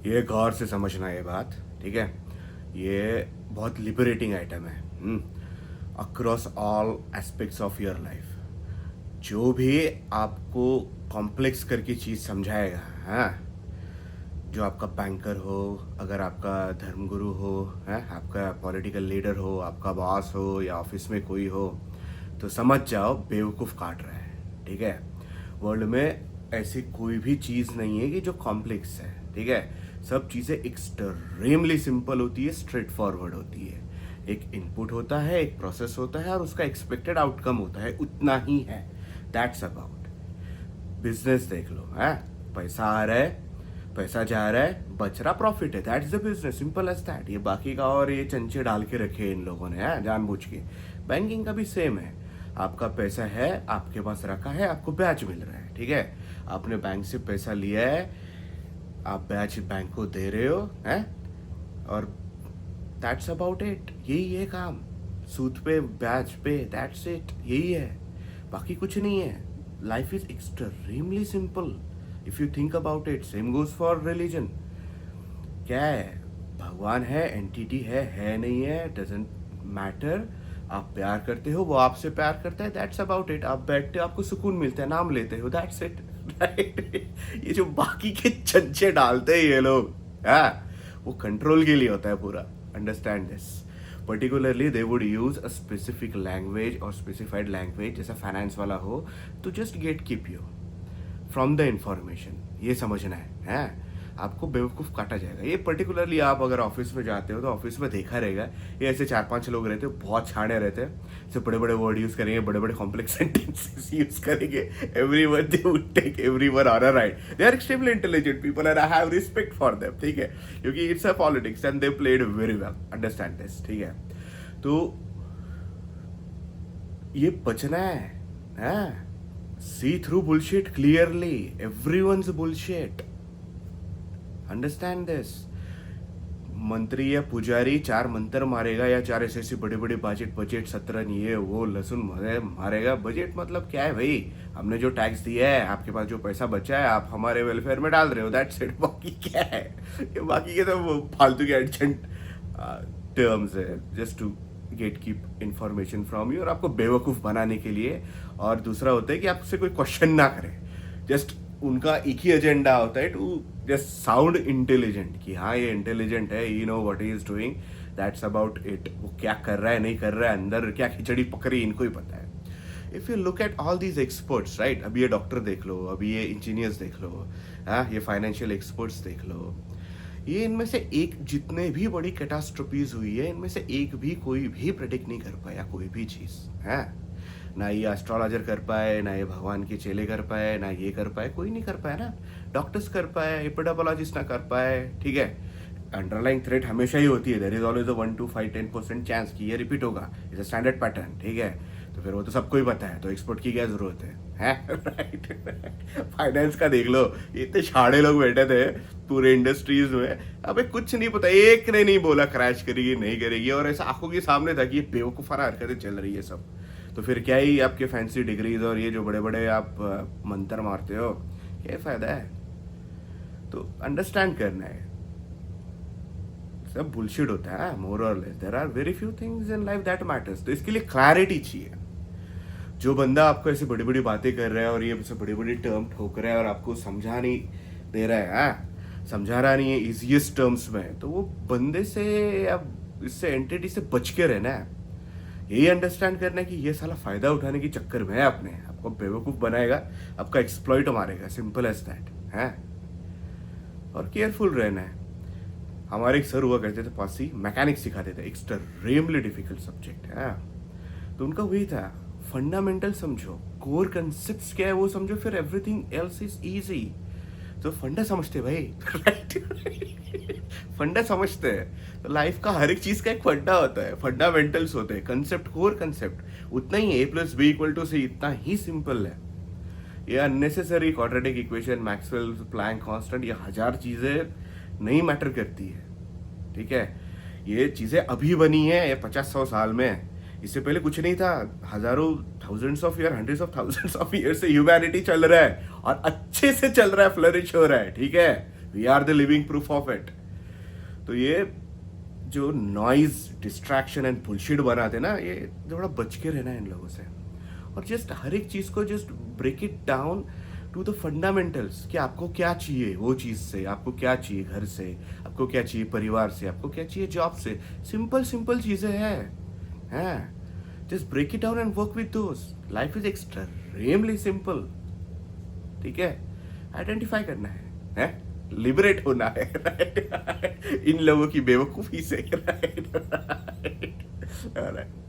ये गौर से समझना ये बात, ठीक है। ये बहुत लिबरेटिंग आइटम है across all aspects of your life. जो भी आपको कॉम्प्लेक्स करके चीज़ समझाएगा, हाँ, जो आपका बैंकर हो, अगर आपका धर्मगुरु हो, है आपका पॉलिटिकल लीडर हो, आपका बॉस हो या ऑफिस में कोई हो, तो समझ जाओ बेवकूफ़ काट रहा है, ठीक है। वर्ल्ड में ऐसी कोई भी चीज़ नहीं है कि जो कॉम्प्लेक्स है, ठीक है। सब चीज़ें एक्सट्रीमली सिंपल होती है, स्ट्रेट फॉरवर्ड होती है। एक इनपुट होता है, एक प्रोसेस होता है और उसका एक्सपेक्टेड आउटकम होता है, उतना ही है। That's about business. देख लो, है पैसा आ रहा है, पैसा जा रहा है, बच रहा प्रॉफिट है, that's the business, simple as that. ये बाकी का और ये चंचे डाल के रखे इन लोगों ने, है जानबूझ के। बैंकिंग का भी सेम है। आपका पैसा है, आपके पास रखा है, आपको ब्याज मिल रहा है, ठीक है। आपने बैंक से पैसा लिया है, आप ब्याज बैंक को दे रहे हो, हैं, और दैट्स अबाउट इट। यही है काम, सूद पे ब्याज पे, दैट्स इट, यही है, बाकी कुछ नहीं है। Life is extremely simple if you think about it. Same goes for religion. क्या है, भगवान है, एंटिटी है नहीं है, डजेंट मैटर। आप प्यार करते हो, वो आपसे प्यार करता है, दैट्स अबाउट इट। आप बैठते हो, आपको सुकून मिलता है, नाम लेते हो, दैट्स इट, राइट। ये जो बाकी के चंचे डालते हैं ये लोग, हाँ, वो कंट्रोल के लिए होता है पूरा। Understand this. Particularly they would use a specific language और स्पेसिफाइड लैंग्वेज, जैसा फाइनेंस वाला हो, to just get keep you from the information. ये समझना है, आपको बेवकूफ़ काटा जाएगा। ये पर्टिकुलरली आप अगर ऑफिस में जाते हो तो ऑफिस में देखा रहेगा, ये ऐसे 4-5 लोग रहते हैं, बहुत छाने रहते हैं, ऐसे बड़े बड़े वर्ड यूज़ करेंगे, बड़े बड़े कॉम्प्लेक्स सेंटेंसेस यूज़ करेंगे। Everyone they would take everyone on a ride. They are extremely intelligent people and I have respect for them, ठीक है, क्योंकि it's a politics and they played very well. Understand this, ठीक है। तो ये बचना है। See through bullshit clearly. Everyone's bullshit. Understand this. मंत्री या पुजारी 4 मंत्र मारेगा या 4 ऐसे बड़े बड़े बजट सत्रन ये वो लहसुन मारेगा। बजट मतलब क्या है भाई, हमने जो टैक्स दिया है, आपके पास जो पैसा बचा है, आप हमारे वेलफेयर में डाल रहे हो, दैट्स इट। बाकी क्या है, ये बाकी के तो फालतू के एडजेंट टर्म्स है, just to get keep information from you और आपको बेवकूफ़ बनाने के लिए। और दूसरा होता है कि आपसे कोई क्वेश्चन ना करे, जस्ट उनका एक ही एजेंडा होता है, टू जस्ट साउंड इंटेलिजेंट, कि हाँ ये इंटेलिजेंट है, you know what he is doing, that's about it. वो क्या कर रहा है नहीं कर रहा है, अंदर क्या खिचड़ी पकड़ी, इनको ही पता है। If you look at all these experts, right, अभी ये डॉक्टर देख लो, अभी ये इंजीनियर्स देख लो, हाँ, ये फाइनेंशियल एक्सपर्ट्स देख लो, ये इनमें से एक, जितने भी बड़ी कैटास्ट्रोफीज हुई है, इनमें से एक भी कोई भी प्रेडिक्ट नहीं कर पाया कोई भी चीज़, है ना। ये एस्ट्रोलॉजर कर पाए, ना ये भगवान के चेले कर पाए, ना ये कर पाए, कोई नहीं कर पाया ना। डॉक्टर्स कर पाए, एपिडेमोलॉजिस्ट ना कर पाए, ठीक है। अंडरलाइंग थ्रेट हमेशा ही होती है, there is always a 1 to 5-10% chance कि ये रिपीट होगा, इज अ स्टैंडर्ड पैटर्न, ठीक है। तो फिर वो तो सबको ही पता है, तो एक्सपर्ट की क्या जरूरत है राइट। फाइनेंस का देख लो, इतने छाड़े लोग बैठे थे पूरे इंडस्ट्रीज में, अबे कुछ नहीं पता, एक ने नहीं बोला क्रैश करेगी नहीं करेगी, और ऐसा आंखों के सामने था कि ये बेवकूफ़ाना हरकतें चल रही है सब। तो फिर क्या ही आपके फैंसी डिग्रीज और ये जो बड़े बड़े आप मंत्र मारते हो, क्या फ़ायदा है। तो अंडरस्टैंड करना है, सब बुलशिट होता है, मोर और less. There are very few things in life that matters. तो इसके लिए क्लैरिटी चाहिए। जो बंदा आपको ऐसे बड़ी बड़ी बातें कर रहा है और ये ऐसे बड़ी बड़ी टर्म ठोक रहा है और आपको समझा नहीं दे रहा है, समझा रहा नहीं है इजीएस्ट टर्म्स में, तो वो बंदे से या इससे एंटिटी से बच के रहना है। यही अंडरस्टैंड करना है कि ये साला फायदा उठाने के चक्कर में है, अपने आपको बेवकूफ़ बनाएगा, आपका एक्सप्लॉइट मारेगा, सिंपल एज दैट है। और केयरफुल रहना है। हमारे एक सर हुआ करते थे पासी, मैकेनिक्स सिखाते थे, एक्सट्रीमली डिफिकल्ट सब्जेक्ट है। तो उनका वही था, फंडामेंटल समझो, कोर कंसेप्ट्स क्या है वो समझो, फिर एवरीथिंग एल्स इज इजी। तो फंडा समझते भाई, राइट। फंडा समझते हैं, तो लाइफ का हर एक चीज का एक फंडा होता है, फंडामेंटल्स होते हैं, कंसेप्ट, कोर कंसेप्ट उतना ही, A+B=C, इतना ही सिंपल है। ये unnecessary quadratic equation, Maxwell Planck constant, ये 1000 चीजें नहीं मैटर करती है, ठीक है। ये चीजें अभी बनी है, ये 50-100 साल में, इससे पहले कुछ नहीं था। हजारों, thousands of year, hundreds of thousands of year से ह्यूमैनिटी चल रहा है और अच्छे से चल रहा है, फ्लरिश हो रहा है, ठीक है। We are the living proof of it. तो ये जो नॉइज डिस्ट्रैक्शन एंड बुलशिट बनाते ना, ये थोड़ा बच के रहना है इन लोगों से. और जस्ट हर एक चीज को just break it down to the fundamentals कि आपको क्या चाहिए वो चीज से, आपको क्या चाहिए घर से, आपको क्या चाहिए परिवार से, आपको क्या चाहिए जॉब से. सिंपल सिंपल चीजें हैं. Just break it down and work with those. Life is extremely simple. ठीक है, आइडेंटिफाई करना है, लिबरेट होना है. राइट इन लोगों की बेवकूफी से. राइट.